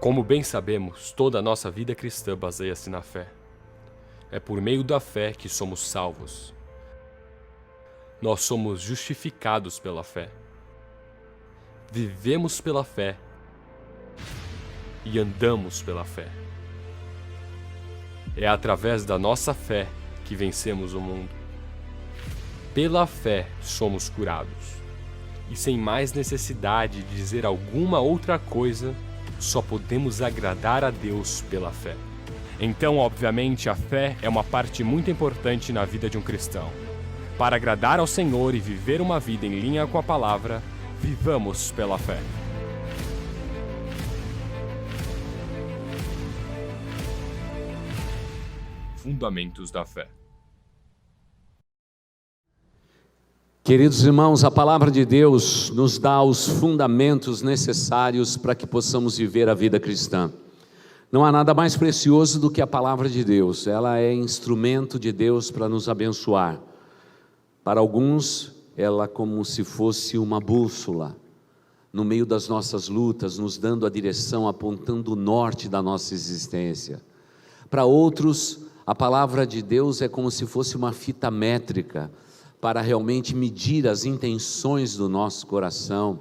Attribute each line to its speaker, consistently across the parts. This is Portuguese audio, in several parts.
Speaker 1: Como bem sabemos, toda a nossa vida cristã baseia-se na fé. É por meio da fé que somos salvos. Nós somos justificados pela fé. Vivemos pela fé e andamos pela fé. É através da nossa fé que vencemos o mundo. Pela fé somos curados. E sem mais necessidade de dizer alguma outra coisa, só podemos agradar a Deus pela fé. Então, obviamente, a fé é uma parte muito importante na vida de um cristão. Para agradar ao Senhor e viver uma vida em linha com a palavra, vivamos pela fé. Fundamentos da fé.
Speaker 2: Queridos irmãos, a palavra de Deus nos dá os fundamentos necessários para que possamos viver a vida cristã. Não há nada mais precioso do que a palavra de Deus. Ela é instrumento de Deus para nos abençoar. Para alguns, ela é como se fosse uma bússola no meio das nossas lutas, nos dando a direção, apontando o norte da nossa existência. Para outros, a palavra de Deus é como se fosse uma fita métrica para realmente medir as intenções do nosso coração.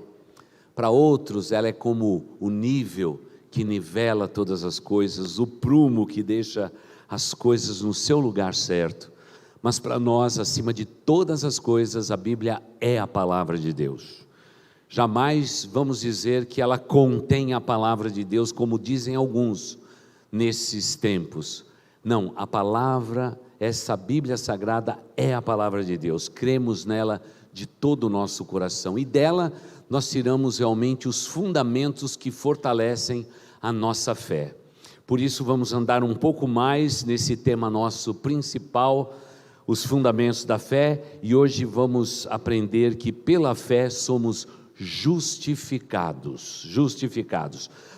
Speaker 2: Para outros, ela é como o nível que nivela todas as coisas, o prumo que deixa as coisas no seu lugar certo. Mas para nós, acima de todas as coisas, a Bíblia é a palavra de Deus. Jamais vamos dizer que ela contém a palavra de Deus, como dizem alguns nesses tempos. Não, a palavra, essa Bíblia Sagrada é a palavra de Deus. Cremos nela de todo o nosso coração. E dela nós tiramos realmente os fundamentos que fortalecem a nossa fé. Por isso vamos andar um pouco mais nesse tema nosso principal, os fundamentos da fé, e hoje vamos aprender que pela fé somos justificados.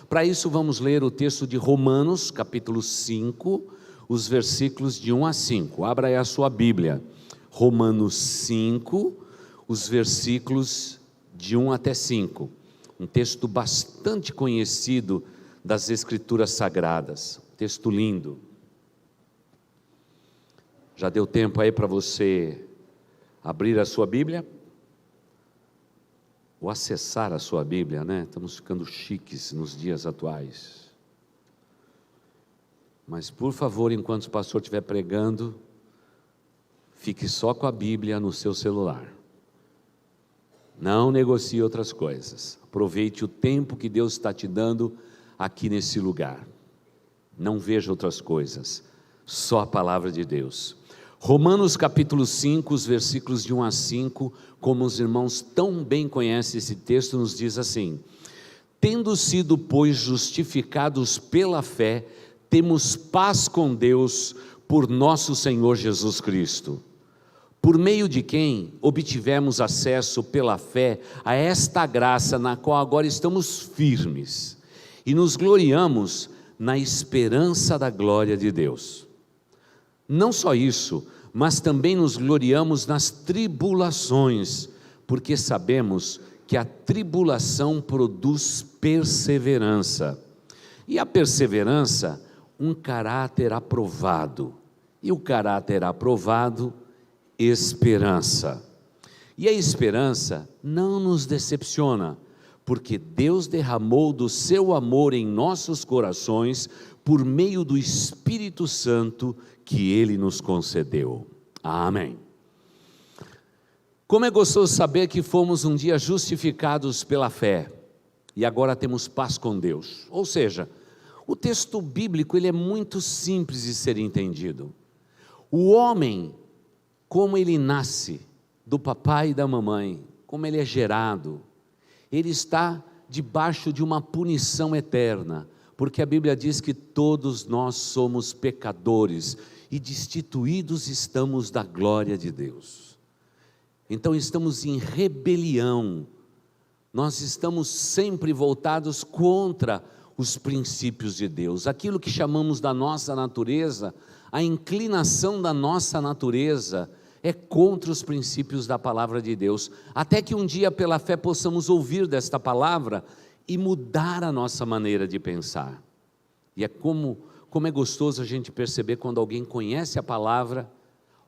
Speaker 2: Para isso vamos ler o texto de Romanos, capítulo 5, os versículos de 1 a 5. Abra aí a sua Bíblia. Romanos 5, os versículos de 1 até 5. Um texto bastante conhecido das Escrituras Sagradas. Texto lindo. Já deu tempo aí para você abrir a sua Bíblia? Ou acessar a sua Bíblia, né? Estamos ficando chiques nos dias atuais. Mas por favor, enquanto o pastor estiver pregando, fique só com a Bíblia no seu celular. Não negocie outras coisas. Aproveite o tempo que Deus está te dando aqui nesse lugar. Não veja outras coisas, só a palavra de Deus. Romanos capítulo 5, os versículos de 1 a 5, como os irmãos tão bem conhecem esse texto, nos diz assim: tendo sido, pois, justificados pela fé, temos paz com Deus por nosso Senhor Jesus Cristo, por meio de quem obtivemos acesso pela fé a esta graça na qual agora estamos firmes e nos gloriamos na esperança da glória de Deus. Não só isso, mas também nos gloriamos nas tribulações, porque sabemos que a tribulação produz perseverança, e a perseverança, um caráter aprovado, e o caráter aprovado, esperança. E a esperança não nos decepciona, porque Deus derramou do seu amor em nossos corações por meio do Espírito Santo que Ele nos concedeu. Amém. Como é gostoso saber que fomos um dia justificados pela fé e agora temos paz com Deus. Ou seja, o texto bíblico ele é muito simples de ser entendido. O homem, como ele nasce do papai e da mamãe, como ele é gerado, ele está debaixo de uma punição eterna, porque a Bíblia diz que todos nós somos pecadores e destituídos estamos da glória de Deus. Então estamos em rebelião, nós estamos sempre voltados contra os princípios de Deus, aquilo que chamamos da nossa natureza, a inclinação da nossa natureza é contra os princípios da palavra de Deus, até que um dia pela fé possamos ouvir desta palavra e mudar a nossa maneira de pensar. E é como é gostoso a gente perceber quando alguém conhece a palavra,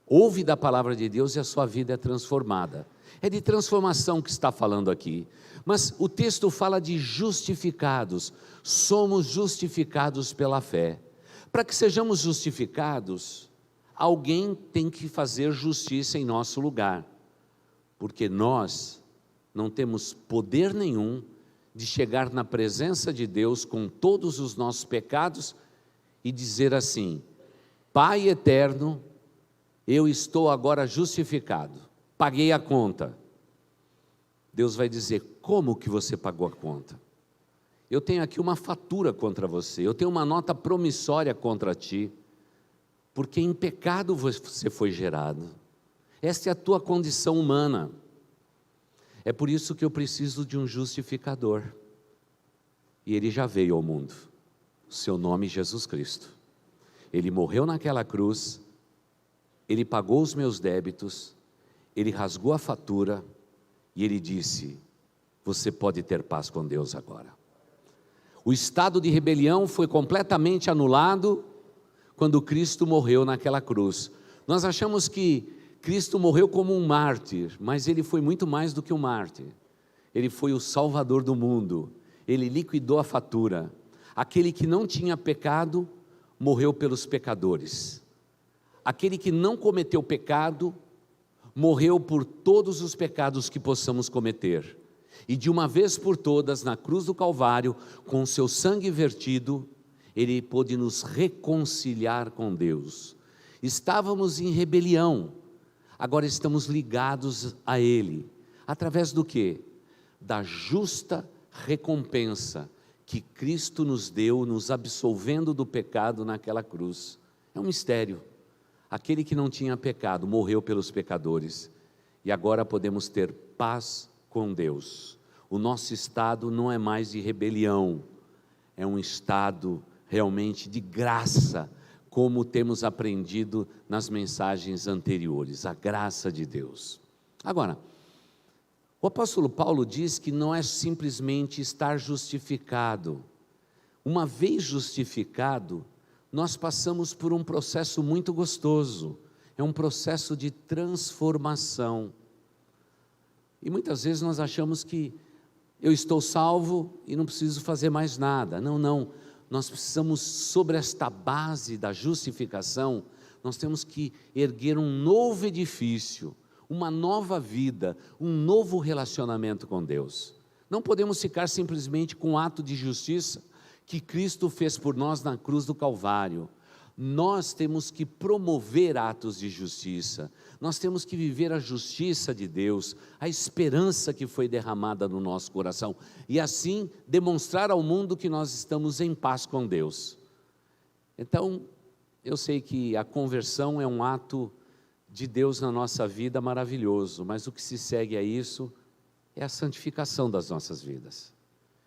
Speaker 2: ouve da palavra de Deus e a sua vida é transformada. É de transformação que está falando aqui. Mas o texto fala de justificados. Somos justificados pela fé. Para que sejamos justificados, alguém tem que fazer justiça em nosso lugar. Porque nós não temos poder nenhum de chegar na presença de Deus com todos os nossos pecados e dizer assim: Pai eterno, eu estou agora justificado, paguei a conta. Deus vai dizer: como que você pagou a conta? Eu tenho aqui uma fatura contra você, eu tenho uma nota promissória contra ti, porque em pecado você foi gerado. Esta é a tua condição humana. É por isso que eu preciso de um justificador. E ele já veio ao mundo. O seu nome é Jesus Cristo. Ele morreu naquela cruz, ele pagou os meus débitos, ele rasgou a fatura e ele disse: você pode ter paz com Deus agora. O estado de rebelião foi completamente anulado quando Cristo morreu naquela cruz. Nós achamos que Cristo morreu como um mártir, mas ele foi muito mais do que um mártir. Ele foi o Salvador do mundo, ele liquidou a fatura. Aquele que não tinha pecado, morreu pelos pecadores. Aquele que não cometeu pecado, morreu por todos os pecados que possamos cometer. E de uma vez por todas, na cruz do Calvário, com o seu sangue vertido, ele pôde nos reconciliar com Deus. Estávamos em rebelião, agora estamos ligados a Ele, através do quê? Da justa recompensa que Cristo nos deu, nos absolvendo do pecado naquela cruz. É um mistério. Aquele que não tinha pecado, morreu pelos pecadores, e agora podemos ter paz com Deus. O nosso estado não é mais de rebelião, é um estado realmente de graça, como temos aprendido nas mensagens anteriores, a graça de Deus. Agora, o apóstolo Paulo diz que não é simplesmente estar justificado. Uma vez justificado, nós passamos por um processo muito gostoso, é um processo de transformação. E muitas vezes nós achamos que eu estou salvo e não preciso fazer mais nada. Não. Nós precisamos, sobre esta base da justificação, nós temos que erguer um novo edifício, uma nova vida, um novo relacionamento com Deus. Não podemos ficar simplesmente com o ato de justiça que Cristo fez por nós na cruz do Calvário. Nós temos que promover atos de justiça, nós temos que viver a justiça de Deus, a esperança que foi derramada no nosso coração, e assim demonstrar ao mundo que nós estamos em paz com Deus. Então, eu sei que a conversão é um ato de Deus na nossa vida maravilhoso, mas o que se segue a isso é a santificação das nossas vidas.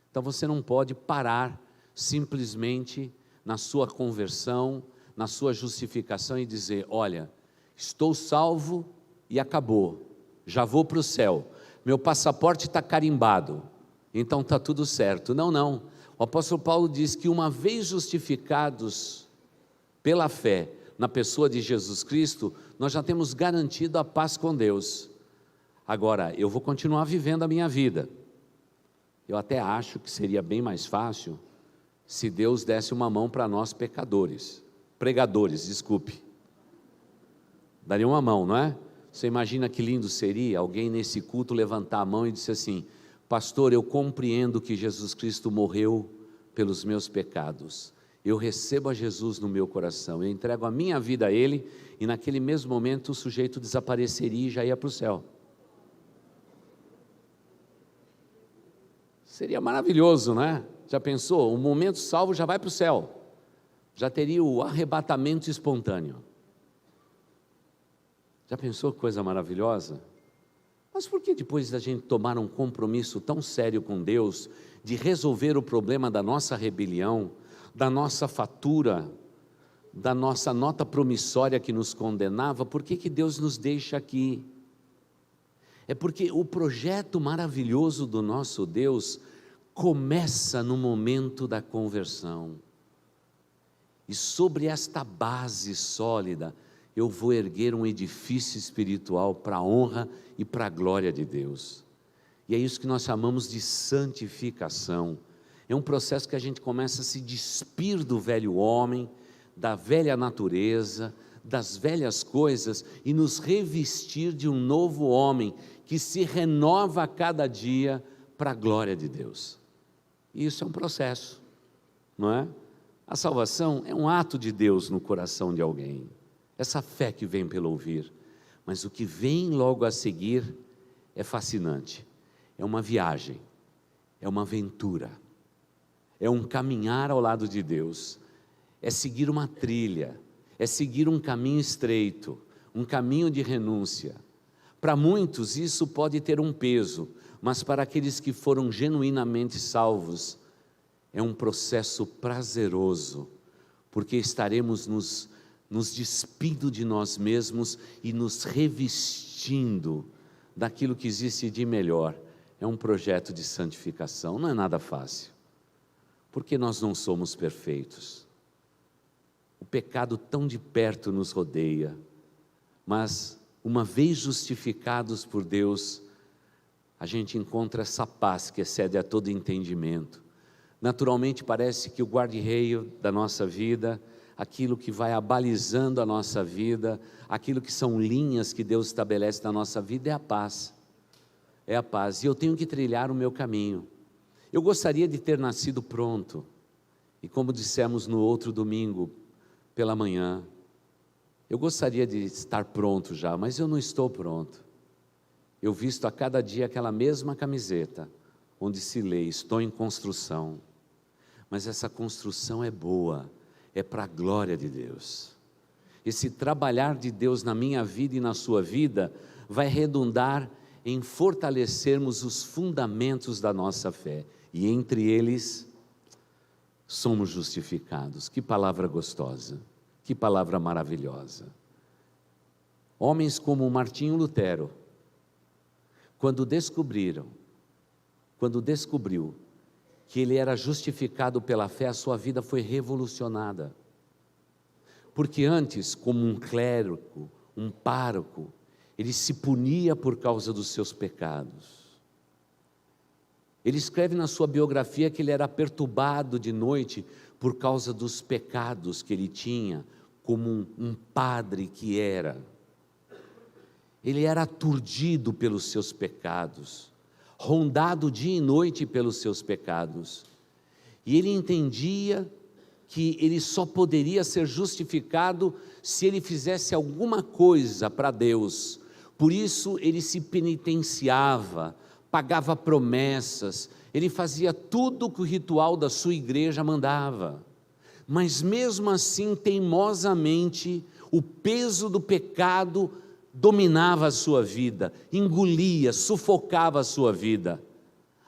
Speaker 2: Então você não pode parar simplesmente na sua conversão, na sua justificação e dizer: olha, estou salvo e acabou, já vou para o céu, meu passaporte está carimbado, então está tudo certo. Não, o apóstolo Paulo diz que uma vez justificados pela fé na pessoa de Jesus Cristo, nós já temos garantido a paz com Deus. Agora, eu vou continuar vivendo a minha vida. Eu até acho que seria bem mais fácil se Deus desse uma mão para nós pregadores, desculpe. Daria uma mão, não é? Você imagina que lindo seria alguém nesse culto levantar a mão e dizer assim: pastor, eu compreendo que Jesus Cristo morreu pelos meus pecados, eu recebo a Jesus no meu coração, eu entrego a minha vida a Ele, e naquele mesmo momento o sujeito desapareceria e já ia para o céu. Seria maravilhoso, não é? Já pensou? Um momento salvo já vai para o céu, já teria o arrebatamento espontâneo. Já pensou que coisa maravilhosa? Mas por que depois da gente tomar um compromisso tão sério com Deus, de resolver o problema da nossa rebelião, da nossa fatura, da nossa nota promissória que nos condenava, por que Deus nos deixa aqui? É porque o projeto maravilhoso do nosso Deus começa no momento da conversão. E sobre esta base sólida, eu vou erguer um edifício espiritual para a honra e para a glória de Deus. E é isso que nós chamamos de santificação. É um processo que a gente começa a se despir do velho homem, da velha natureza, das velhas coisas e nos revestir de um novo homem que se renova a cada dia para a glória de Deus. E isso é um processo, não é? A salvação é um ato de Deus no coração de alguém, essa fé que vem pelo ouvir, mas o que vem logo a seguir é fascinante, é uma viagem, é uma aventura, é um caminhar ao lado de Deus, é seguir uma trilha, é seguir um caminho estreito, um caminho de renúncia. Para muitos isso pode ter um peso, mas para aqueles que foram genuinamente salvos, é um processo prazeroso, porque estaremos nos despindo de nós mesmos e nos revestindo daquilo que existe de melhor. É um projeto de santificação, não é nada fácil, porque nós não somos perfeitos. O pecado tão de perto nos rodeia, mas uma vez justificados por Deus, a gente encontra essa paz que excede a todo entendimento. Naturalmente parece que o guarda-reio da nossa vida, aquilo que vai abalizando a nossa vida, aquilo que são linhas que Deus estabelece na nossa vida é a paz. É a paz, e eu tenho que trilhar o meu caminho. Eu gostaria de ter nascido pronto, e como dissemos no outro domingo, pela manhã, eu gostaria de estar pronto já, mas eu não estou pronto. Eu visto a cada dia aquela mesma camiseta, onde se lê, estou em construção, mas essa construção é boa, é para a glória de Deus. Esse trabalhar de Deus na minha vida e na sua vida, vai redundar em fortalecermos os fundamentos da nossa fé, e entre eles, somos justificados. Que palavra gostosa, que palavra maravilhosa. Homens como Martinho Lutero, quando descobriu que ele era justificado pela fé, a sua vida foi revolucionada. Porque antes, como um clérigo, um pároco, ele se punia por causa dos seus pecados. Ele escreve na sua biografia que ele era perturbado de noite por causa dos pecados que ele tinha, como um padre que era. Ele era aturdido pelos seus pecados, rondado dia e noite pelos seus pecados, e ele entendia que ele só poderia ser justificado se ele fizesse alguma coisa para Deus. Por isso ele se penitenciava, pagava promessas, ele fazia tudo o que o ritual da sua igreja mandava, mas mesmo assim, teimosamente, o peso do pecado dominava a sua vida, engolia, sufocava a sua vida,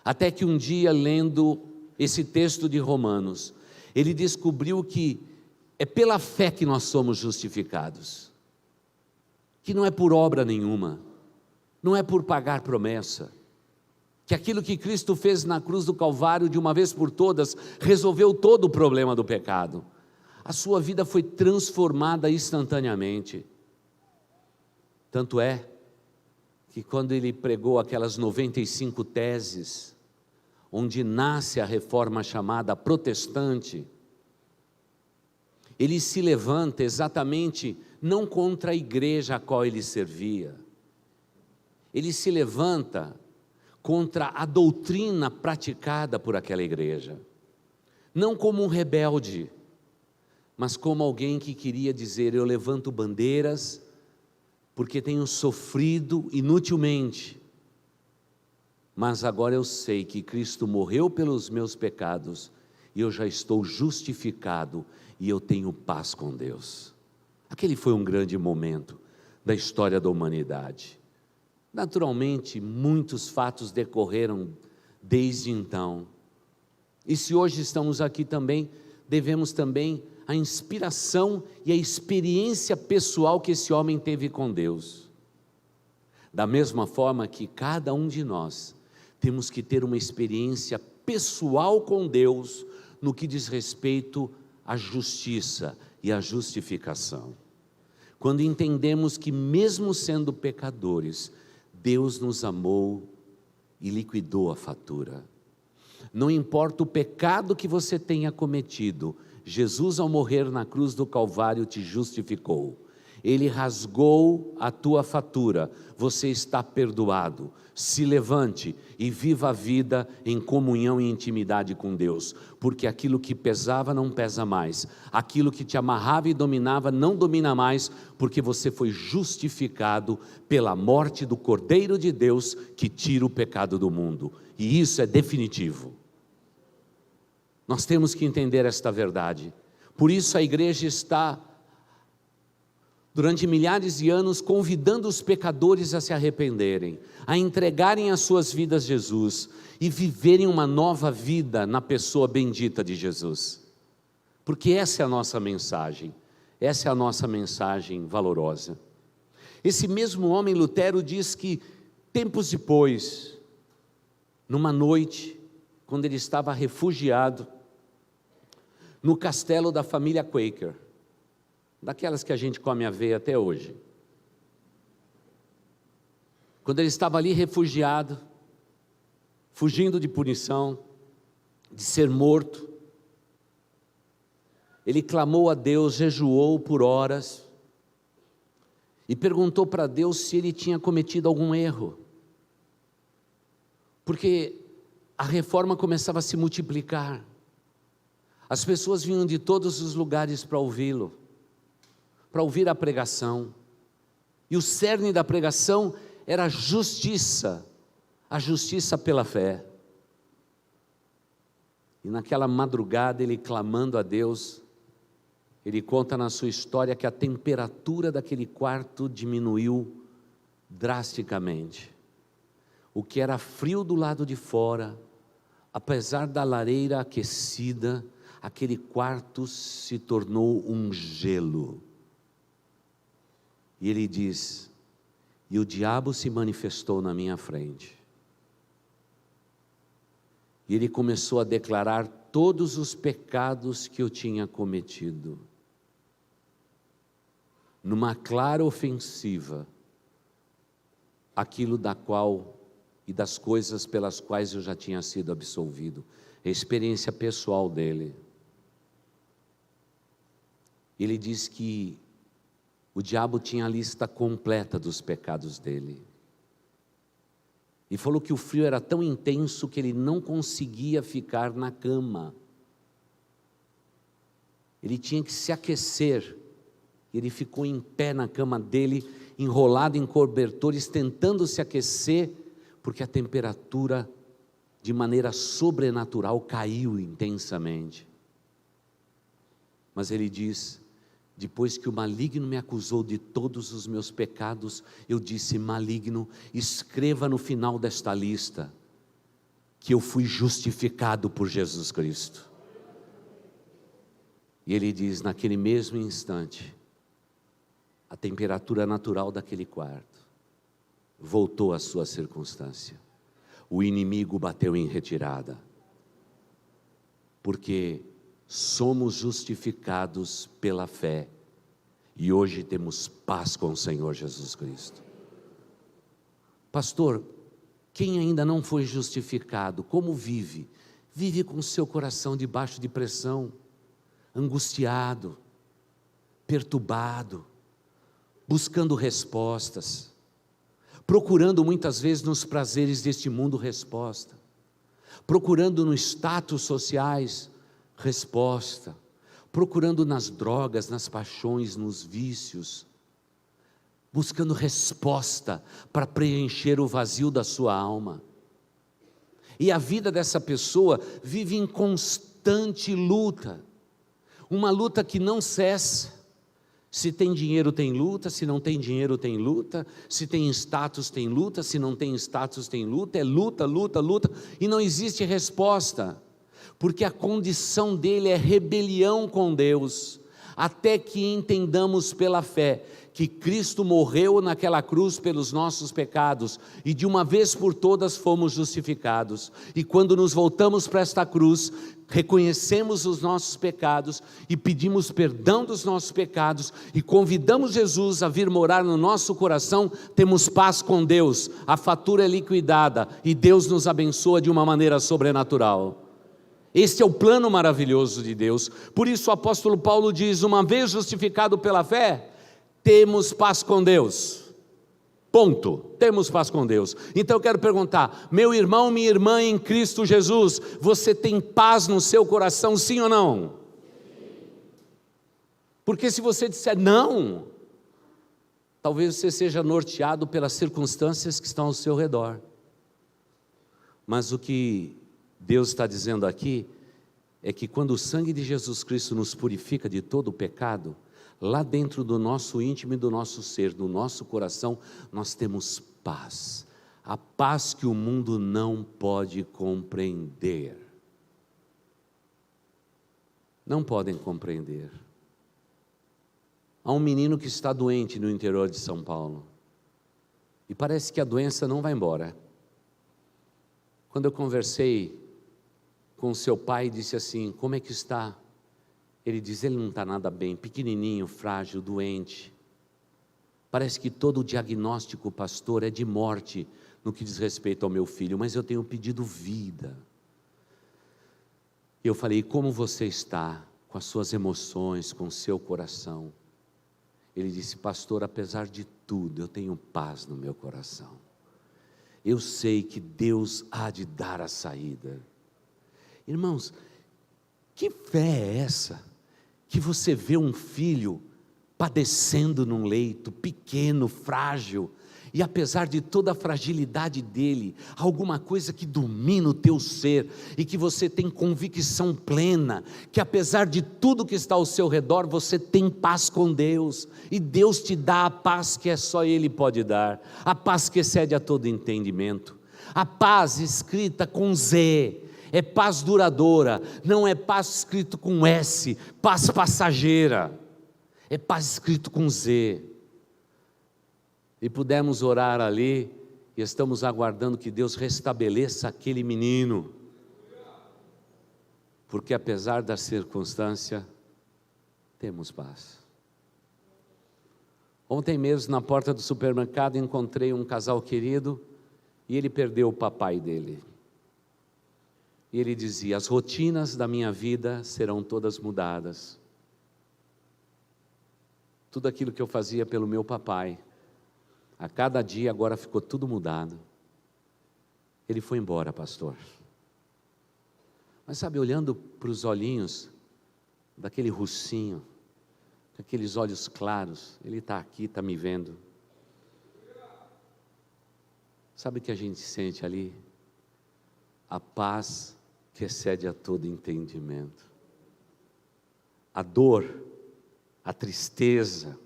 Speaker 2: até que um dia, lendo esse texto de Romanos, ele descobriu que é pela fé que nós somos justificados, que não é por obra nenhuma, não é por pagar promessa, que aquilo que Cristo fez na cruz do Calvário, de uma vez por todas, resolveu todo o problema do pecado. A sua vida foi transformada instantaneamente. Tanto é que quando ele pregou aquelas 95 teses, onde nasce a reforma chamada protestante, ele se levanta exatamente não contra a igreja a qual ele servia, ele se levanta contra a doutrina praticada por aquela igreja, não como um rebelde, mas como alguém que queria dizer: eu levanto bandeiras porque tenho sofrido inutilmente, mas agora eu sei que Cristo morreu pelos meus pecados, e eu já estou justificado, e eu tenho paz com Deus. Aquele foi um grande momento da história da humanidade. Naturalmente, muitos fatos decorreram desde então, e se hoje estamos aqui também, devemos também a inspiração e a experiência pessoal que esse homem teve com Deus. Da mesma forma que cada um de nós temos que ter uma experiência pessoal com Deus no que diz respeito à justiça e à justificação. Quando entendemos que mesmo sendo pecadores, Deus nos amou e liquidou a fatura. Não importa o pecado que você tenha cometido, Jesus, ao morrer na cruz do Calvário, te justificou. Ele rasgou a tua fatura, você está perdoado. Se levante e viva a vida em comunhão e intimidade com Deus, porque aquilo que pesava não pesa mais, aquilo que te amarrava e dominava não domina mais, porque você foi justificado pela morte do Cordeiro de Deus que tira o pecado do mundo, e isso é definitivo. Nós temos que entender esta verdade. Por isso a igreja está, durante milhares de anos, convidando os pecadores a se arrependerem, a entregarem as suas vidas a Jesus e viverem uma nova vida na pessoa bendita de Jesus. Porque essa é a nossa mensagem, essa é a nossa mensagem valorosa. Esse mesmo homem, Lutero, diz que tempos depois, numa noite, quando ele estava refugiado no castelo da família Quaker, daquelas que a gente come aveia até hoje. Quando ele estava ali refugiado, fugindo de punição, de ser morto, ele clamou a Deus, jejuou por horas, e perguntou para Deus se ele tinha cometido algum erro, porque a reforma começava a se multiplicar, as pessoas vinham de todos os lugares para ouvi-lo, para ouvir a pregação, e o cerne da pregação era a justiça pela fé. E naquela madrugada, ele clamando a Deus, ele conta na sua história que a temperatura daquele quarto diminuiu drasticamente. O que era frio do lado de fora, apesar da lareira aquecida, aquele quarto se tornou um gelo. E ele diz: e o diabo se manifestou na minha frente. E ele começou a declarar todos os pecados que eu tinha cometido, numa clara ofensiva, aquilo da qual e das coisas pelas quais eu já tinha sido absolvido, a experiência pessoal dele. Ele diz que o diabo tinha a lista completa dos pecados dele. E falou que o frio era tão intenso que ele não conseguia ficar na cama. Ele tinha que se aquecer. Ele ficou em pé na cama dele, enrolado em cobertores, tentando se aquecer, porque a temperatura, de maneira sobrenatural, caiu intensamente. Mas ele diz: depois que o maligno me acusou de todos os meus pecados, eu disse: maligno, escreva no final desta lista que eu fui justificado por Jesus Cristo. E ele diz: naquele mesmo instante, a temperatura natural daquele quarto voltou à sua circunstância. O inimigo bateu em retirada, porque somos justificados pela fé, e hoje temos paz com o Senhor Jesus Cristo. Pastor, quem ainda não foi justificado, como vive? Vive com o seu coração debaixo de pressão, angustiado, perturbado, buscando respostas, procurando muitas vezes nos prazeres deste mundo resposta, procurando nos status sociais resposta, procurando nas drogas, nas paixões, nos vícios, buscando resposta para preencher o vazio da sua alma. E a vida dessa pessoa vive em constante luta, uma luta que não cessa. Se tem dinheiro tem luta, se não tem dinheiro tem luta, se tem status tem luta, se não tem status tem luta, é luta, luta, luta, e não existe resposta, porque a condição dele é rebelião com Deus, até que entendamos pela fé, que Cristo morreu naquela cruz pelos nossos pecados e de uma vez por todas fomos justificados. E quando nos voltamos para esta cruz, reconhecemos os nossos pecados e pedimos perdão dos nossos pecados e convidamos Jesus a vir morar no nosso coração, temos paz com Deus, a fatura é liquidada e Deus nos abençoa de uma maneira sobrenatural. Este é o plano maravilhoso de Deus. Por isso o apóstolo Paulo diz: uma vez justificado pela fé, temos paz com Deus. Ponto. Temos paz com Deus. Então eu quero perguntar: meu irmão, minha irmã em Cristo Jesus, você tem paz no seu coração, sim ou não? Porque se você disser não, talvez você seja norteado pelas circunstâncias que estão ao seu redor. Mas o que Deus está dizendo aqui é que quando o sangue de Jesus Cristo nos purifica de todo o pecado, lá dentro do nosso íntimo e do nosso ser, do nosso coração, nós temos paz. A paz que o mundo não pode compreender. Não podem compreender. Há um menino que está doente no interior de São Paulo. E parece que a doença não vai embora. Quando eu conversei com seu pai, disse assim: como é que está? Ele diz: ele não está nada bem, pequenininho, frágil, doente. Parece que todo o diagnóstico, pastor, é de morte no que diz respeito ao meu filho, mas eu tenho pedido vida. E eu falei: como você está com as suas emoções, com o seu coração? Ele disse: pastor, apesar de tudo, eu tenho paz no meu coração. Eu sei que Deus há de dar a saída. Irmãos, que fé é essa? Que você vê um filho padecendo num leito, pequeno, frágil, e apesar de toda a fragilidade dele, alguma coisa que domina o teu ser, e que você tem convicção plena, que apesar de tudo que está ao seu redor, você tem paz com Deus, e Deus te dá a paz que é só Ele pode dar, a paz que excede a todo entendimento, a paz escrita com Z, é paz duradoura, não é paz escrito com S, paz passageira, é paz escrito com Z. E pudemos orar ali, e estamos aguardando que Deus restabeleça aquele menino, porque apesar da circunstância, temos paz. Ontem mesmo, na porta do supermercado, encontrei um casal querido, e ele perdeu o papai dele. E ele dizia: as rotinas da minha vida serão todas mudadas. Tudo aquilo que eu fazia pelo meu papai, a cada dia agora ficou tudo mudado. Ele foi embora, pastor. Mas sabe, olhando para os olhinhos daquele russinho, com aqueles olhos claros, ele está aqui, está me vendo. Sabe o que a gente sente ali? A paz que excede a todo entendimento. A dor, a tristeza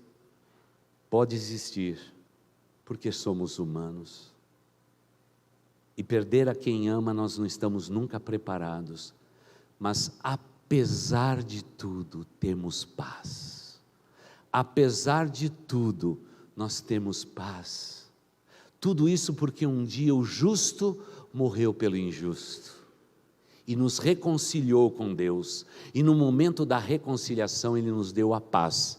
Speaker 2: pode existir, porque somos humanos. E perder a quem ama, nós não estamos nunca preparados. Mas apesar de tudo, temos paz. Apesar de tudo, nós temos paz. Tudo isso porque um dia o justo morreu pelo injusto e nos reconciliou com Deus, e no momento da reconciliação Ele nos deu a paz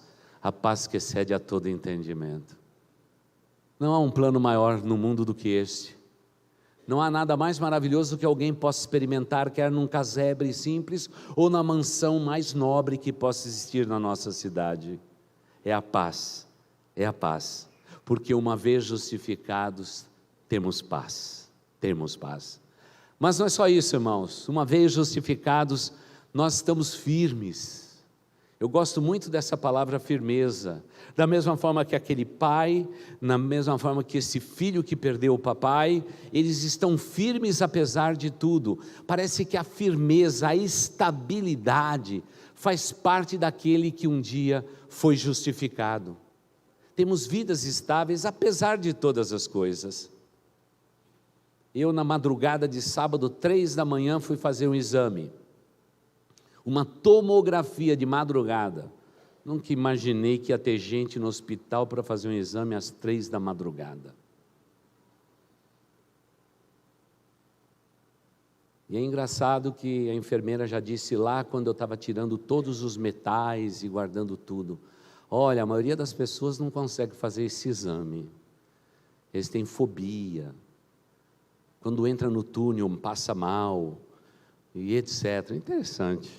Speaker 2: que excede a todo entendimento. Não há um plano maior no mundo do que este. Não há nada mais maravilhoso que alguém possa experimentar, quer num casebre simples ou na mansão mais nobre que possa existir na nossa cidade. É a paz, porque uma vez justificados, temos paz. Mas não é só isso, irmãos, uma vez justificados, nós estamos firmes. Eu gosto muito dessa palavra firmeza, da mesma forma que aquele pai, na mesma forma que esse filho que perdeu o papai, eles estão firmes apesar de tudo. Parece que a firmeza, a estabilidade, faz parte daquele que um dia foi justificado. Temos vidas estáveis apesar de todas as coisas. Eu, na madrugada de sábado, 3 da manhã, fui fazer um exame, uma tomografia de madrugada, Nunca imaginei que ia ter gente no hospital para fazer um exame às 3 da madrugada. E é engraçado que a enfermeira já disse lá, quando eu estava tirando todos os metais e guardando tudo: olha, a maioria das pessoas não consegue fazer esse exame. Eles têm fobia. Quando entra no túnel, passa mal, e etc. Interessante.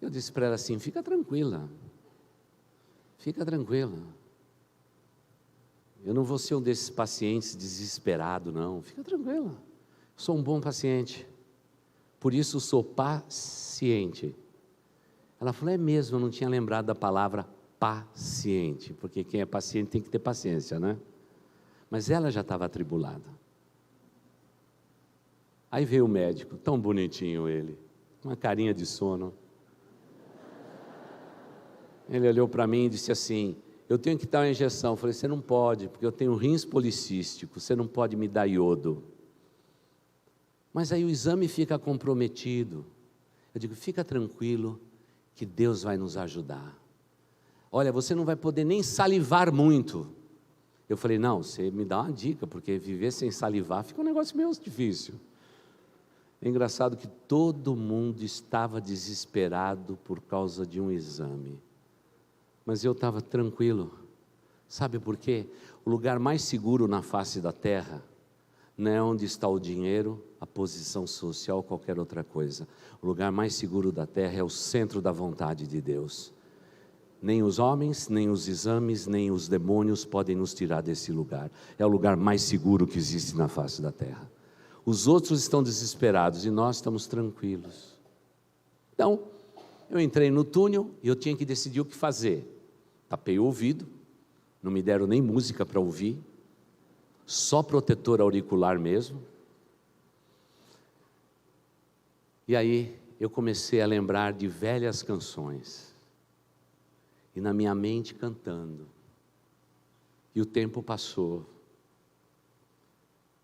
Speaker 2: Eu disse para ela assim: fica tranquila. Fica tranquila. Eu não vou ser um desses pacientes desesperado, não. Fica tranquila. Sou um bom paciente, por isso sou paciente. Ela falou: é mesmo, eu não tinha lembrado da palavra paciente, porque quem é paciente tem que ter paciência, né? Mas ela já estava atribulada. Aí veio o médico, tão bonitinho ele, uma carinha de sono. Ele olhou para mim e disse assim: eu tenho que dar uma injeção. Eu falei: você não pode, porque eu tenho rins policístico, você não pode me dar iodo. Mas aí o exame fica comprometido. Eu digo: fica tranquilo, que Deus vai nos ajudar. Olha, você não vai poder nem salivar muito. Eu falei: não, você me dá uma dica, porque viver sem salivar fica um negócio meio difícil. É engraçado que todo mundo estava desesperado por causa de um exame. Mas eu estava tranquilo. Sabe por quê? O lugar mais seguro na face da terra não é onde está o dinheiro, a posição social ou qualquer outra coisa. O lugar mais seguro da terra é o centro da vontade de Deus. Nem os homens, nem os exames, nem os demônios podem nos tirar desse lugar. É o lugar mais seguro que existe na face da terra. Os outros estão desesperados e nós estamos tranquilos. Então, eu entrei no túnel e eu tinha que decidir o que fazer. Tapei o ouvido, não me deram nem música para ouvir, só protetor auricular mesmo. E aí eu comecei a lembrar de velhas canções, e na minha mente cantando, e o tempo passou.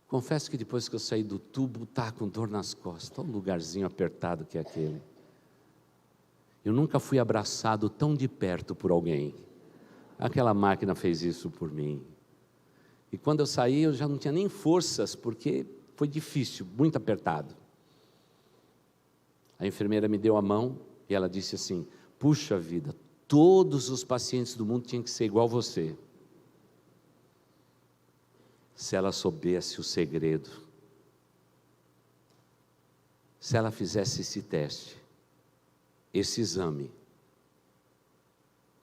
Speaker 2: Confesso que depois que eu saí do tubo, tá com dor nas costas, um lugarzinho apertado que é aquele. Eu nunca fui abraçado tão de perto por alguém. Aquela máquina fez isso por mim. E quando eu saí, eu já não tinha nem forças, porque foi difícil, muito apertado. A enfermeira me deu a mão e ela disse assim: puxa vida, todos os pacientes do mundo tinham que ser igual você. Se ela soubesse o segredo, se ela fizesse esse teste, esse exame,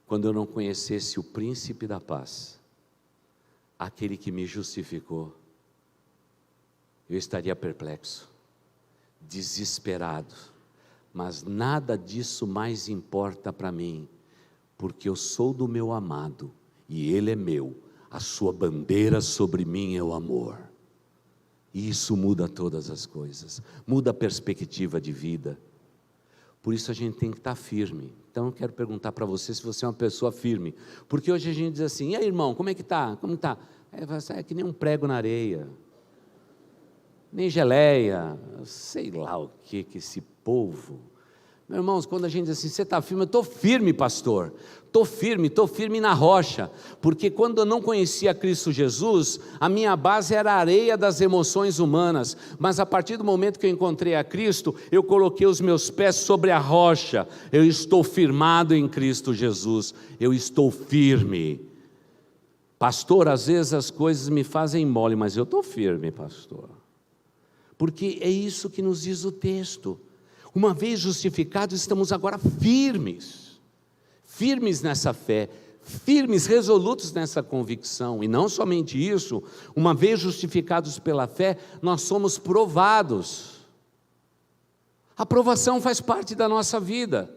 Speaker 2: quando eu não conhecesse o príncipe da paz, aquele que me justificou, eu estaria perplexo, desesperado, mas nada disso mais importa para mim, porque eu sou do meu amado, e ele é meu, a sua bandeira sobre mim é o amor, e isso muda todas as coisas, muda a perspectiva de vida. Por isso a gente tem que estar firme. Então eu quero perguntar para você se você é uma pessoa firme, porque hoje a gente diz assim: e aí, irmão, como é que está? Como está? É que nem um prego na areia, nem geleia, sei lá o que esse povo. Meus irmãos, quando a gente diz assim: você está firme? Eu estou firme, pastor, estou firme na rocha, porque quando eu não conhecia Cristo Jesus, a minha base era a areia das emoções humanas, mas a partir do momento que eu encontrei a Cristo, eu coloquei os meus pés sobre a rocha, eu estou firmado em Cristo Jesus, eu estou firme. Pastor, às vezes as coisas me fazem mole, mas eu estou firme, pastor, porque é isso que nos diz o texto. Uma vez justificados, estamos agora firmes nessa fé, firmes, resolutos nessa convicção. E não somente isso, uma vez justificados pela fé, nós somos provados. A provação faz parte da nossa vida.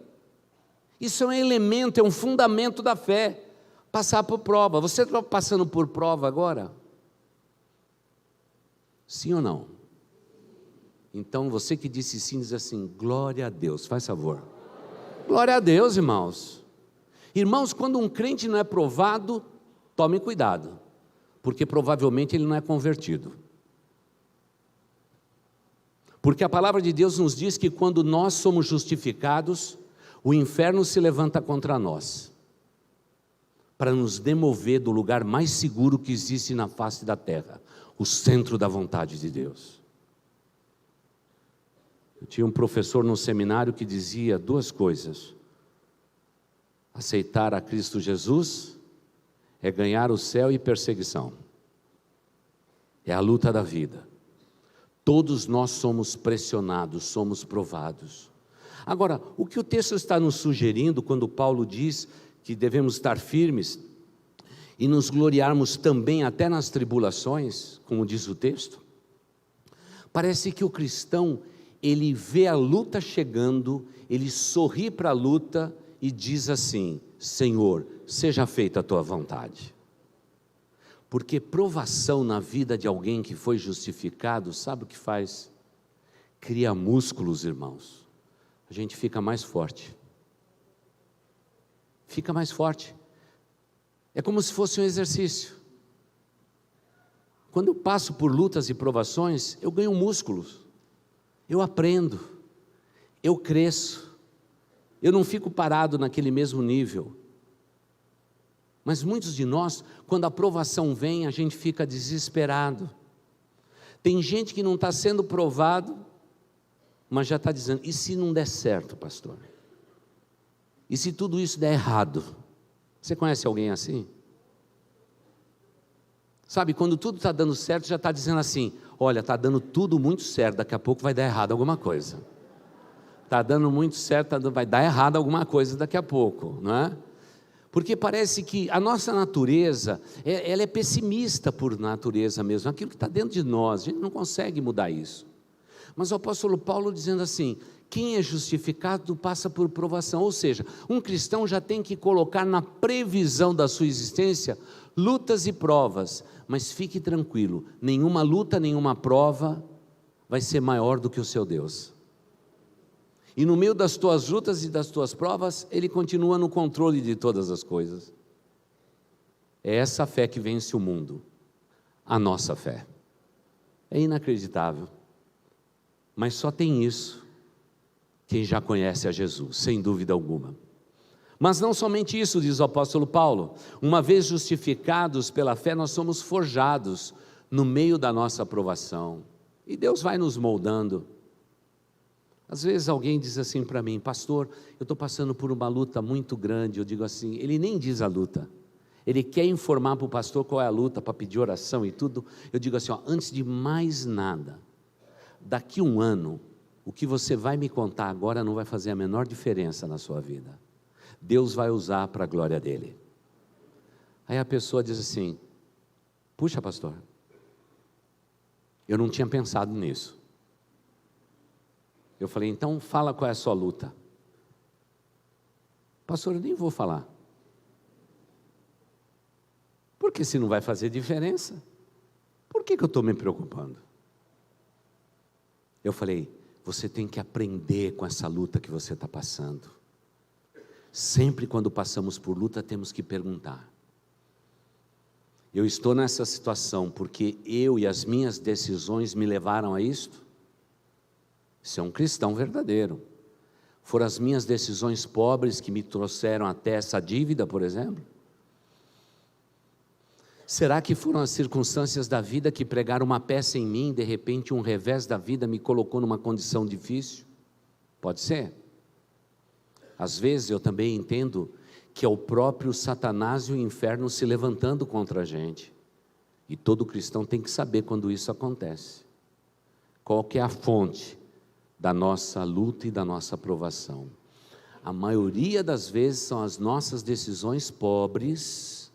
Speaker 2: Isso é um elemento, é um fundamento da fé. Passar por prova. Você está passando por prova agora? Sim ou não? Então você que disse sim, diz assim: glória a Deus, faz favor. Glória a Deus, irmãos. Irmãos, quando um crente não é provado, tome cuidado, porque provavelmente ele não é convertido. Porque a palavra de Deus nos diz que quando nós somos justificados, O inferno se levanta contra nós, para nos demover do lugar mais seguro que existe na face da terra, o centro da vontade de Deus. Eu tinha um professor no seminário que dizia duas coisas: aceitar a Cristo Jesus é ganhar o céu e perseguição. É a luta da vida. Todos nós somos pressionados, somos provados. Agora, o que o texto está nos sugerindo quando Paulo diz que devemos estar firmes e nos gloriarmos também até nas tribulações, como diz o texto? Parece que o cristão, ele vê a luta chegando, ele sorri para a luta e diz assim: Senhor, seja feita a tua vontade. Porque provação na vida de alguém que foi justificado, sabe o que faz? Cria músculos, irmãos. A gente fica mais forte. Fica mais forte. É como se fosse um exercício. Quando eu passo por lutas e provações, eu ganho músculos. Eu aprendo. Eu cresço. Eu não fico parado naquele mesmo nível. Mas muitos de nós, quando a provação vem, a gente fica desesperado. Tem gente que não está sendo provado, mas já está dizendo: e se não der certo, pastor? E se tudo isso der errado? Você conhece alguém assim? Sabe, quando tudo está dando certo, já está dizendo assim: olha, está dando tudo muito certo, daqui a pouco vai dar errado alguma coisa. Está dando muito certo, vai dar errado alguma coisa daqui a pouco, não é? Porque parece que a nossa natureza, ela é pessimista por natureza mesmo, aquilo que está dentro de nós, a gente não consegue mudar isso. Mas o apóstolo Paulo dizendo assim: quem é justificado passa por provação, ou seja, um cristão já tem que colocar na previsão da sua existência lutas e provas, mas fique tranquilo, nenhuma luta, nenhuma prova vai ser maior do que o seu Deus. E no meio das tuas lutas e das tuas provas, Ele continua no controle de todas as coisas. É essa fé que vence o mundo, a nossa fé. É inacreditável, mas só tem isso quem já conhece a Jesus, sem dúvida alguma. Mas não somente isso, diz o apóstolo Paulo: uma vez justificados pela fé, nós somos forjados no meio da nossa provação, e Deus vai nos moldando. Às vezes alguém diz assim para mim: pastor, eu estou passando por uma luta muito grande. Eu digo assim, ele nem diz a luta, ele quer informar para o pastor qual é a luta, para pedir oração e tudo. Eu digo assim, antes de mais nada, daqui um ano, o que você vai me contar agora não vai fazer a menor diferença na sua vida. Deus vai usar para a glória dele. Aí a pessoa diz assim: puxa, pastor, eu não tinha pensado nisso. Eu falei: então fala qual é a sua luta. Pastor, eu nem vou falar. Porque se não vai fazer diferença, por que eu estou me preocupando? Eu falei: você tem que aprender com essa luta que você está passando. Sempre quando passamos por luta, temos que perguntar: eu estou nessa situação porque eu e as minhas decisões me levaram a isto? Isso é um cristão verdadeiro. Foram as minhas decisões pobres que me trouxeram até essa dívida, por exemplo? Será que foram as circunstâncias da vida que pregaram uma peça em mim, de repente um revés da vida me colocou numa condição difícil? Pode ser. Às vezes eu também entendo que é o próprio Satanás e o inferno se levantando contra a gente. E todo cristão tem que saber quando isso acontece. Qual que é a fonte da nossa luta e da nossa provação? A maioria das vezes são as nossas decisões pobres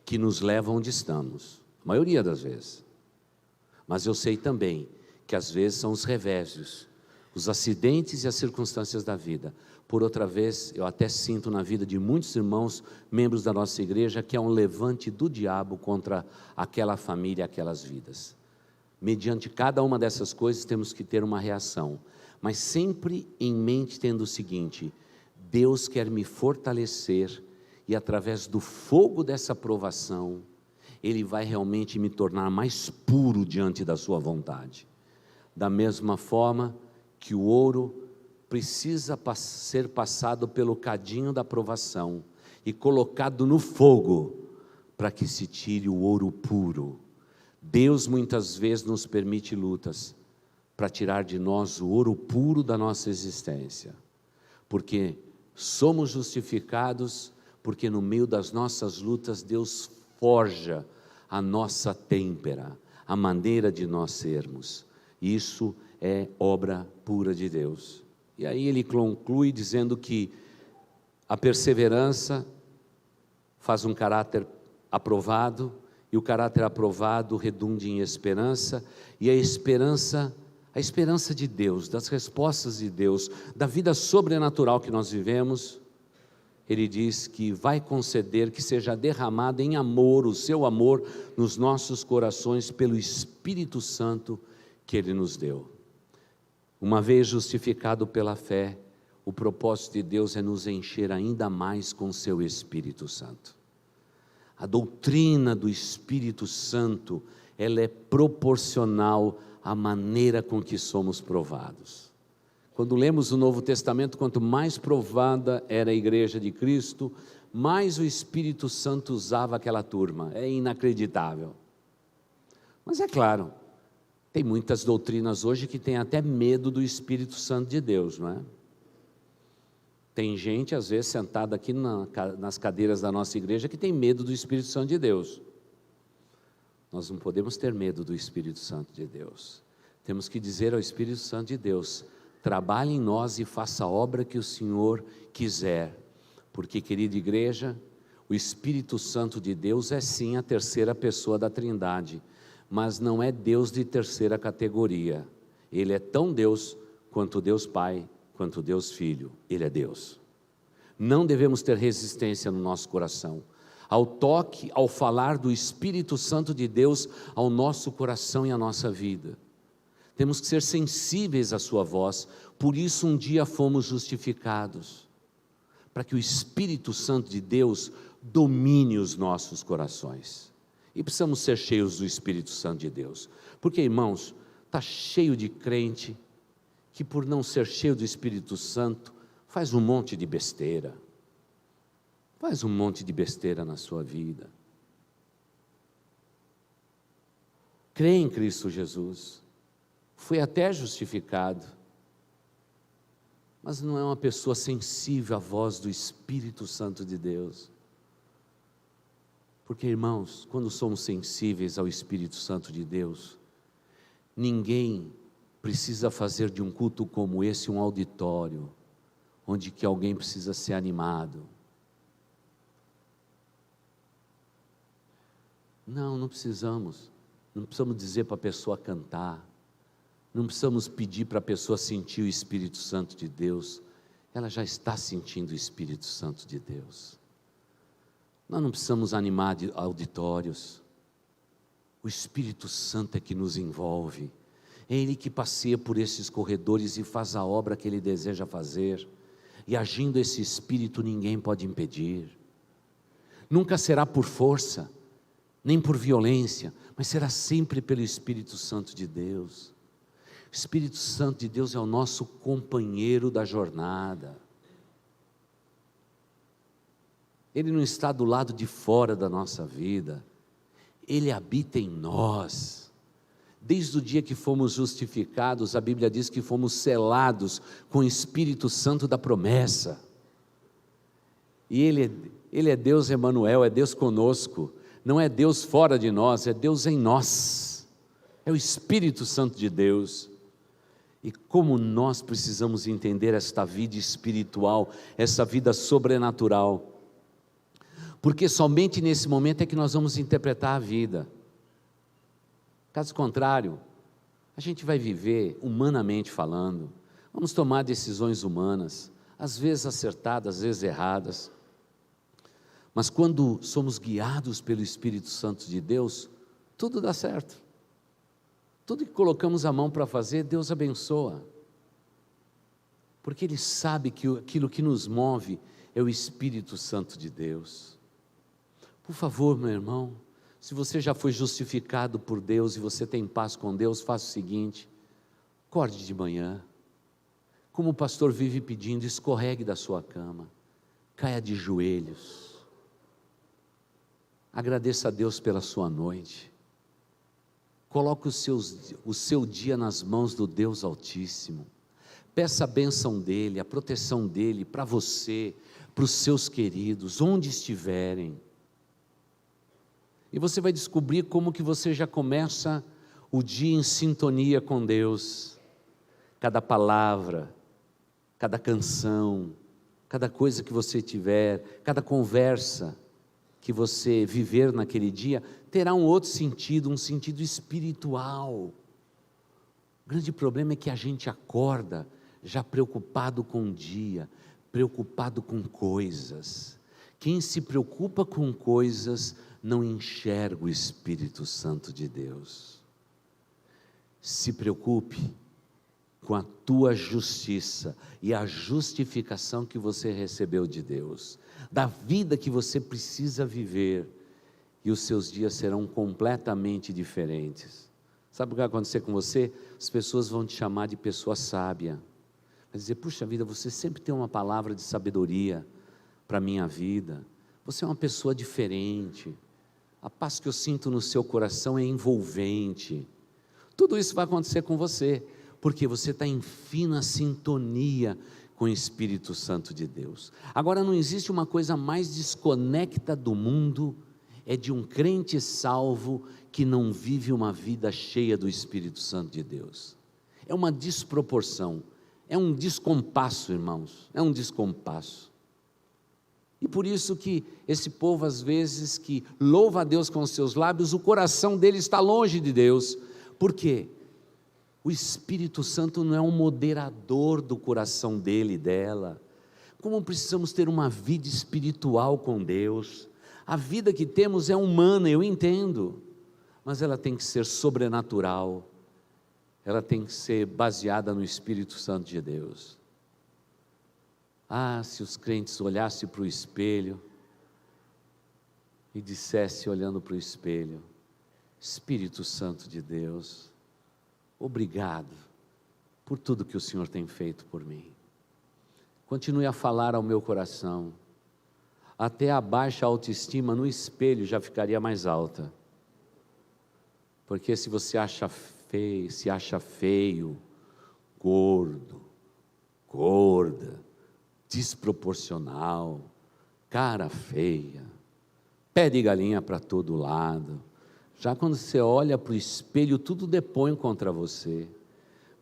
Speaker 2: que nos levam onde estamos. A maioria das vezes. Mas eu sei também que às vezes são os revésios, os acidentes e as circunstâncias da vida. Por outra vez, eu até sinto na vida de muitos irmãos, membros da nossa igreja, que é um levante do diabo contra aquela família, aquelas vidas. Mediante cada uma dessas coisas temos que ter uma reação, mas sempre em mente tendo o seguinte: Deus quer me fortalecer e através do fogo dessa provação, Ele vai realmente me tornar mais puro diante da sua vontade. Da mesma forma que o ouro precisa ser passado pelo cadinho da provação e colocado no fogo para que se tire o ouro puro. Deus muitas vezes nos permite lutas para tirar de nós o ouro puro da nossa existência, porque somos justificados, porque no meio das nossas lutas Deus forja a nossa têmpera, a maneira de nós sermos. Isso é obra pura de Deus. E aí ele conclui dizendo que a perseverança faz um caráter aprovado, e o caráter aprovado redunda em esperança, e a esperança de Deus, das respostas de Deus, da vida sobrenatural que nós vivemos, ele diz que vai conceder que seja derramado em amor, o seu amor nos nossos corações pelo Espírito Santo que ele nos deu. Uma vez justificado pela fé, o propósito de Deus é nos encher ainda mais com seu Espírito Santo. A doutrina do Espírito Santo, ela é proporcional à maneira com que somos provados. Quando lemos o Novo Testamento, quanto mais provada era a igreja de Cristo, mais o Espírito Santo usava aquela turma. É inacreditável. Mas é claro, tem muitas doutrinas hoje que têm até medo do Espírito Santo de Deus, não é? Tem gente, às vezes, sentada aqui nas cadeiras da nossa igreja que tem medo do Espírito Santo de Deus. Nós não podemos ter medo do Espírito Santo de Deus. Temos que dizer ao Espírito Santo de Deus: trabalhe em nós e faça a obra que o Senhor quiser. Porque, querida igreja, o Espírito Santo de Deus é sim a terceira pessoa da Trindade, mas não é Deus de terceira categoria. Ele é tão Deus quanto Deus Pai, quanto Deus Filho. Ele é Deus. Não devemos ter resistência no nosso coração ao toque, ao falar do Espírito Santo de Deus ao nosso coração e à nossa vida. Temos que ser sensíveis à sua voz. Por isso um dia fomos justificados, para que o Espírito Santo de Deus domine os nossos corações. E precisamos ser cheios do Espírito Santo de Deus, porque, irmãos, está cheio de crente que, por não ser cheio do Espírito Santo, faz um monte de besteira. Faz um monte de besteira na sua vida. Crê em Cristo Jesus, foi até justificado, mas não é uma pessoa sensível à voz do Espírito Santo de Deus. Porque, irmãos, quando somos sensíveis ao Espírito Santo de Deus, ninguém precisa fazer de um culto como esse um auditório, onde que alguém precisa ser animado. Não precisamos. Não precisamos dizer para a pessoa cantar. Não precisamos pedir para a pessoa sentir o Espírito Santo de Deus. Ela já está sentindo o Espírito Santo de Deus. Nós não precisamos animar auditórios. O Espírito Santo é que nos envolve. É Ele que passeia por esses corredores e faz a obra que Ele deseja fazer. E agindo esse Espírito, ninguém pode impedir. Nunca será por força, nem por violência, mas será sempre pelo Espírito Santo de Deus. O Espírito Santo de Deus é o nosso companheiro da jornada. Ele não está do lado de fora da nossa vida, Ele habita em nós. Desde o dia que fomos justificados, a Bíblia diz que fomos selados com o Espírito Santo da promessa. E Ele é Deus Emanuel, é Deus conosco. Não é Deus fora de nós, é Deus em nós. É o Espírito Santo de Deus. E como nós precisamos entender esta vida espiritual, essa vida sobrenatural. Porque somente nesse momento é que nós vamos interpretar a vida. Caso contrário, a gente vai viver humanamente falando. Vamos tomar decisões humanas, às vezes acertadas, às vezes erradas. Mas quando somos guiados pelo Espírito Santo de Deus, tudo dá certo. Tudo que colocamos a mão para fazer, Deus abençoa. Porque Ele sabe que aquilo que nos move é o Espírito Santo de Deus. Por favor, meu irmão, se você já foi justificado por Deus e você tem paz com Deus, faça o seguinte: acorde de manhã, Como o pastor vive pedindo, escorregue da sua cama, caia de joelhos, agradeça a Deus pela sua noite, coloque o seu dia nas mãos do Deus Altíssimo, peça a bênção dEle, a proteção dEle para você, para os seus queridos, onde estiverem, e você vai descobrir como que você já começa o dia em sintonia com Deus. Cada palavra, cada canção, cada coisa que você tiver, cada conversa que você viver naquele dia, terá um outro sentido, um sentido espiritual. O grande problema é que a gente acorda já preocupado com o dia, preocupado com coisas. Quem se preocupa com coisas não enxerga o Espírito Santo de Deus. Se preocupe com a tua justiça e a justificação que você recebeu de Deus, da vida que você precisa viver, e os seus dias serão completamente diferentes. Sabe o que vai acontecer com você? As pessoas vão te chamar de pessoa sábia, vai dizer: puxa vida, você sempre tem uma palavra de sabedoria para a minha vida, você é uma pessoa diferente, a paz que eu sinto no seu coração é envolvente. Tudo isso vai acontecer com você, porque você está em fina sintonia com o Espírito Santo de Deus. Agora, não existe uma coisa mais desconecta do mundo, é de um crente salvo que não vive uma vida cheia do Espírito Santo de Deus. É uma desproporção, é um descompasso, irmãos, é um descompasso. E por isso que esse povo, às vezes, que louva a Deus com os seus lábios, o coração dele está longe de Deus. Por quê? O Espírito Santo não é um moderador do coração dele e dela. Como precisamos ter uma vida espiritual com Deus? A vida que temos é humana, eu entendo, mas ela tem que ser sobrenatural, ela tem que ser baseada no Espírito Santo de Deus. Ah, se os crentes olhassem para o espelho e dissessem, olhando para o espelho: Espírito Santo de Deus, obrigado por tudo que o Senhor tem feito por mim. Continue a falar ao meu coração. Até a baixa autoestima no espelho já ficaria mais alta. Porque se você se acha feio, gordo, gorda, desproporcional, cara feia, pé de galinha para todo lado, já quando você olha para o espelho, tudo depõe contra você.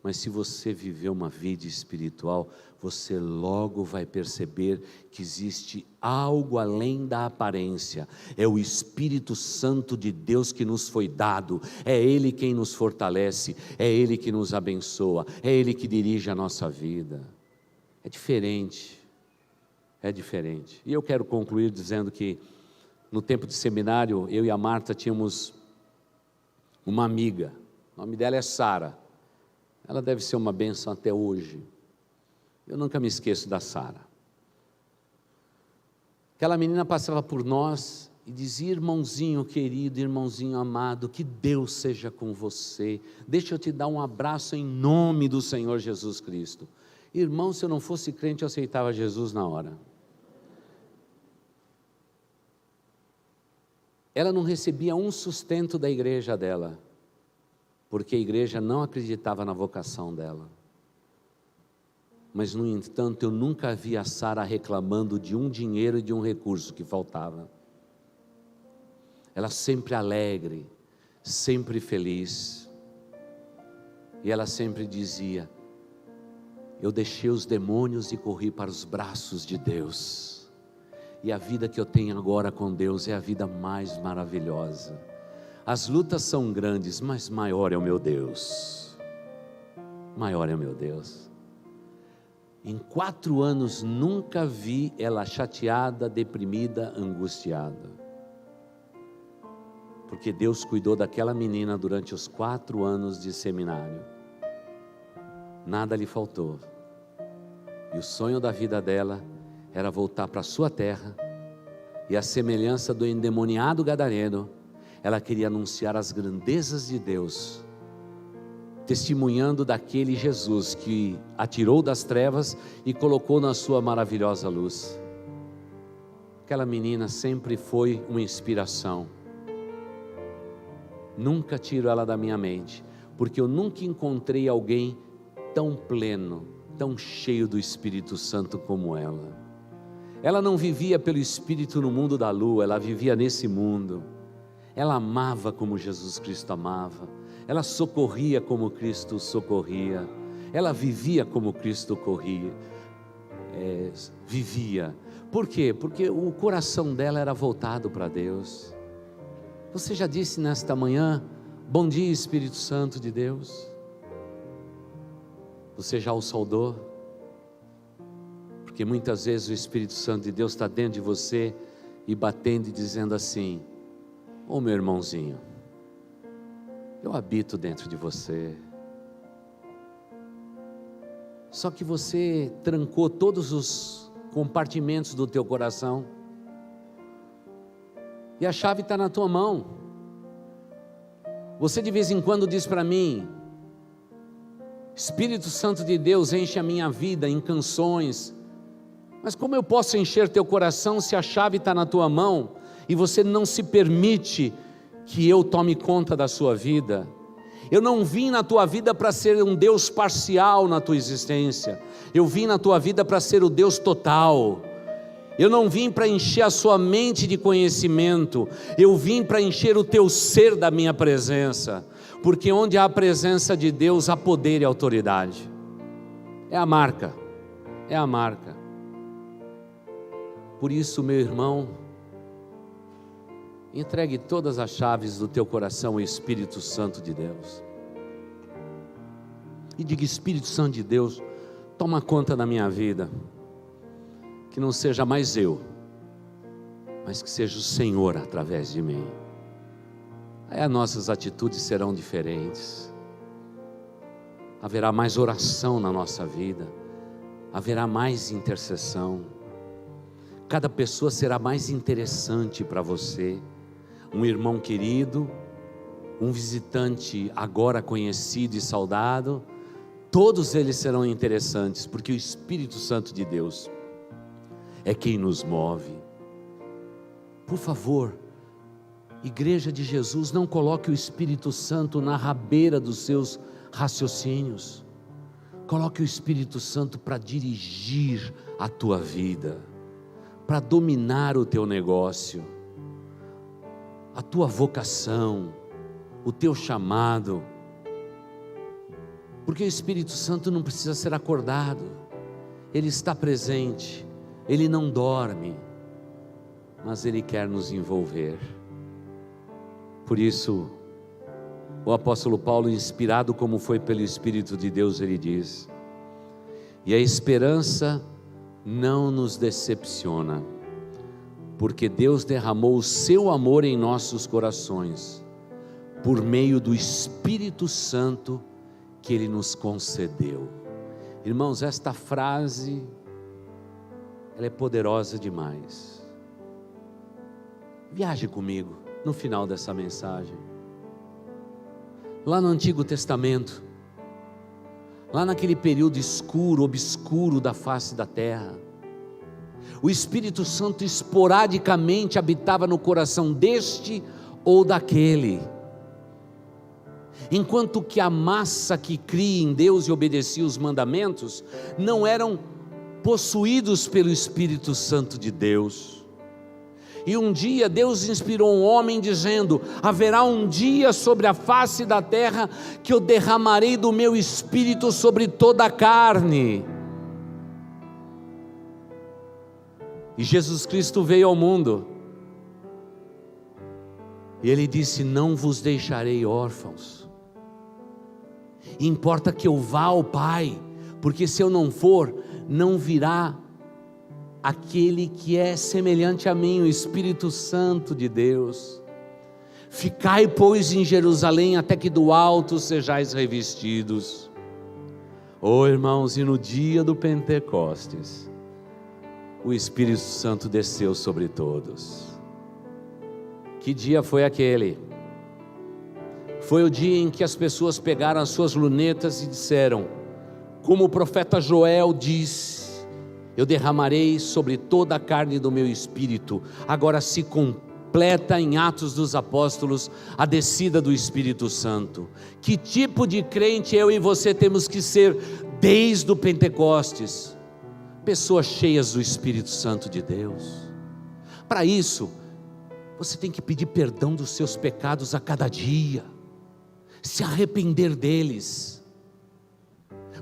Speaker 2: Mas se você viver uma vida espiritual, você logo vai perceber que existe algo além da aparência. É o Espírito Santo de Deus que nos foi dado, é Ele quem nos fortalece, é Ele que nos abençoa, é Ele que dirige a nossa vida. É diferente, é diferente. E eu quero concluir dizendo que no tempo de seminário, eu e a Marta tínhamos uma amiga, o nome dela é Sara. Ela deve ser uma bênção até hoje. Eu nunca me esqueço da Sara. Aquela menina passava por nós e dizia: irmãozinho querido, irmãozinho amado, que Deus seja com você, deixa eu te dar um abraço em nome do Senhor Jesus Cristo. Irmão, se eu não fosse crente, eu aceitava Jesus na hora. Ela não recebia um sustento da igreja dela, porque a igreja não acreditava na vocação dela. Mas, no entanto, eu nunca vi a Sara reclamando de um dinheiro e de um recurso que faltava. Ela sempre alegre, sempre feliz. E ela sempre dizia: eu deixei os demônios e corri para os braços de Deus. E a vida que eu tenho agora com Deus é a vida mais maravilhosa. As lutas são grandes, mas maior é o meu Deus. Maior é o meu Deus. Em 4 anos nunca vi ela chateada, deprimida, angustiada. Porque Deus cuidou daquela menina durante os 4 anos de seminário. Nada lhe faltou. E o sonho da vida dela era voltar para a sua terra. E a semelhança do endemoniado gadareno, ela queria anunciar as grandezas de Deus testemunhando daquele Jesus que a tirou das trevas e colocou na sua maravilhosa luz. Aquela menina sempre foi uma inspiração. Nunca tiro ela da minha mente, porque eu nunca encontrei alguém tão pleno, tão cheio do Espírito Santo como ela. Ela não vivia pelo Espírito no mundo da lua, ela vivia nesse mundo. Ela amava como Jesus Cristo amava, ela socorria como Cristo socorria, ela vivia como Cristo vivia. Por quê? Porque o coração dela era voltado para Deus. Você já disse nesta manhã, bom dia Espírito Santo de Deus? Você já o saudou? Porque muitas vezes o Espírito Santo de Deus está dentro de você e batendo e dizendo assim: ô meu irmãozinho, eu habito dentro de você. Só que você trancou todos os compartimentos do teu coração, e a chave está na tua mão. Você de vez em quando diz para mim: Espírito Santo de Deus, enche a minha vida em canções. Mas como eu posso encher teu coração se a chave está na tua mão e você não se permite que eu tome conta da sua vida? Eu não vim na tua vida para ser um Deus parcial na tua existência. Eu vim na tua vida para ser o Deus total. Eu não vim para encher a sua mente de conhecimento. Eu vim para encher o teu ser da minha presença. Porque onde há a presença de Deus, há poder e autoridade. É a marca. É a marca. Por isso, meu irmão, entregue todas as chaves do teu coração ao Espírito Santo de Deus. E diga: Espírito Santo de Deus, toma conta da minha vida. Que não seja mais eu, mas que seja o Senhor através de mim. Aí as nossas atitudes serão diferentes. Haverá mais oração na nossa vida. Haverá mais intercessão. Cada pessoa será mais interessante para você. Um irmão querido, um visitante agora conhecido e saudado, todos eles serão interessantes, porque o Espírito Santo de Deus é quem nos move. Por favor, Igreja de Jesus, não coloque o Espírito Santo na rabeira dos seus raciocínios. Coloque o Espírito Santo para dirigir a tua vida, para dominar o teu negócio, a tua vocação, o teu chamado. Porque o Espírito Santo não precisa ser acordado, ele está presente, ele não dorme, mas ele quer nos envolver. Por isso, o apóstolo Paulo, inspirado como foi pelo Espírito de Deus, ele diz: e a esperança não nos decepciona, porque Deus derramou o seu amor em nossos corações, por meio do Espírito Santo que Ele nos concedeu. Irmãos, esta frase, ela é poderosa demais. Viaje comigo no final dessa mensagem. Lá no Antigo Testamento, lá naquele período escuro, obscuro da face da terra, o Espírito Santo esporadicamente habitava no coração deste ou daquele, enquanto que a massa que cria em Deus e obedecia os mandamentos, não eram possuídos pelo Espírito Santo de Deus. E um dia Deus inspirou um homem dizendo: haverá um dia sobre a face da terra que eu derramarei do meu Espírito sobre toda a carne. E Jesus Cristo veio ao mundo, e Ele disse: não vos deixarei órfãos. Importa que eu vá ao Pai, porque se eu não for, não virá aquele que é semelhante a mim, o Espírito Santo de Deus. Ficai, pois, em Jerusalém, até que do alto sejais revestidos. Oh, irmãos, e no dia do Pentecostes, o Espírito Santo desceu sobre todos. Que dia foi aquele? Foi o dia em que as pessoas pegaram as suas lunetas e disseram, como o profeta Joel diz, eu derramarei sobre toda a carne do meu espírito. Agora se completa em Atos dos Apóstolos a descida do Espírito Santo. Que tipo de crente eu e você temos que ser desde o Pentecostes? Pessoas cheias do Espírito Santo de Deus. Para isso, você tem que pedir perdão dos seus pecados a cada dia, se arrepender deles.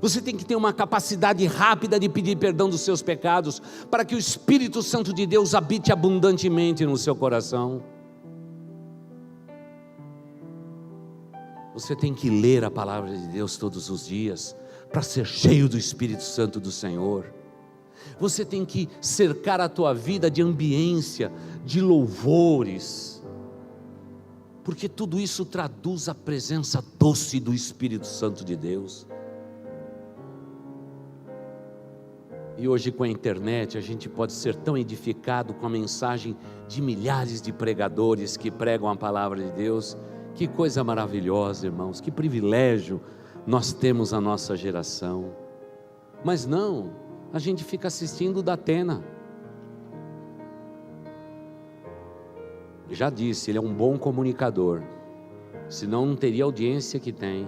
Speaker 2: Você tem que ter uma capacidade rápida de pedir perdão dos seus pecados, para que o Espírito Santo de Deus habite abundantemente no seu coração. Você tem que ler a palavra de Deus todos os dias, para ser cheio do Espírito Santo do Senhor. Você tem que cercar a tua vida de ambiência, de louvores, porque tudo isso traduz a presença doce do Espírito Santo de Deus. E hoje com a internet a gente pode ser tão edificado com a mensagem de milhares de pregadores que pregam a palavra de Deus. Que coisa maravilhosa, irmãos, que privilégio nós temos na nossa geração. Mas não, a gente fica assistindo o Datena. Já disse, ele é um bom comunicador, senão não teria a audiência que tem.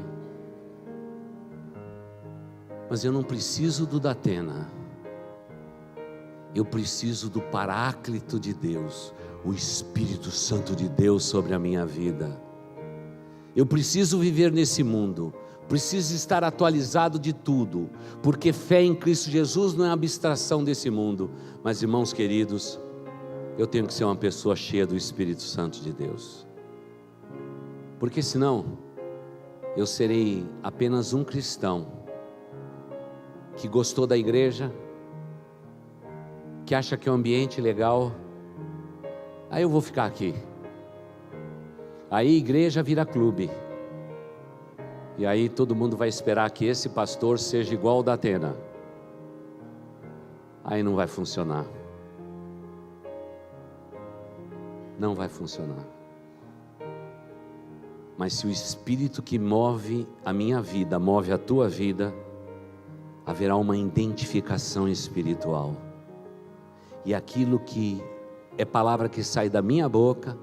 Speaker 2: Mas eu não preciso do Datena, eu preciso do Paráclito de Deus, o Espírito Santo de Deus sobre a minha vida. Eu preciso viver nesse mundo, preciso estar atualizado de tudo, porque fé em Cristo Jesus não é abstração desse mundo. Mas irmãos queridos, eu tenho que ser uma pessoa cheia do Espírito Santo de Deus, porque senão eu serei apenas um cristão que gostou da igreja, que acha que é um ambiente legal, aí eu vou ficar aqui. Aí igreja vira clube, e aí todo mundo vai esperar que esse pastor seja igual ao da Atena. Aí não vai funcionar. Não vai funcionar. Mas se o Espírito que move a minha vida, move a tua vida, haverá uma identificação espiritual. E aquilo que é palavra que sai da minha boca,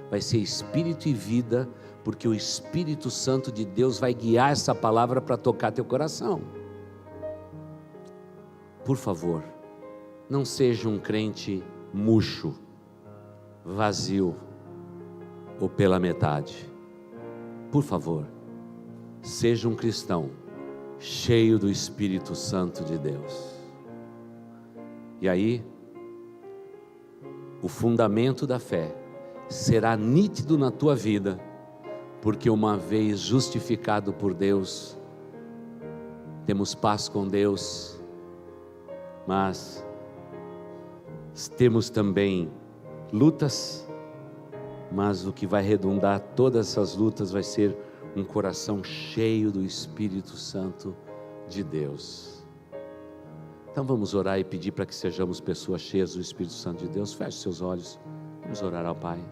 Speaker 2: vai ser espírito e vida, porque o Espírito Santo de Deus vai guiar essa palavra para tocar teu coração. Por favor, não seja um crente murcho, vazio ou pela metade. Por favor, seja um cristão cheio do Espírito Santo de Deus. E aí, o fundamento da fé será nítido na tua vida, porque uma vez justificado por Deus, temos paz com Deus, mas temos também lutas, mas o que vai redundar todas essas lutas vai ser um coração cheio do Espírito Santo de Deus. Então vamos orar e pedir para que sejamos pessoas cheias do Espírito Santo de Deus. Feche seus olhos, vamos orar ao Pai.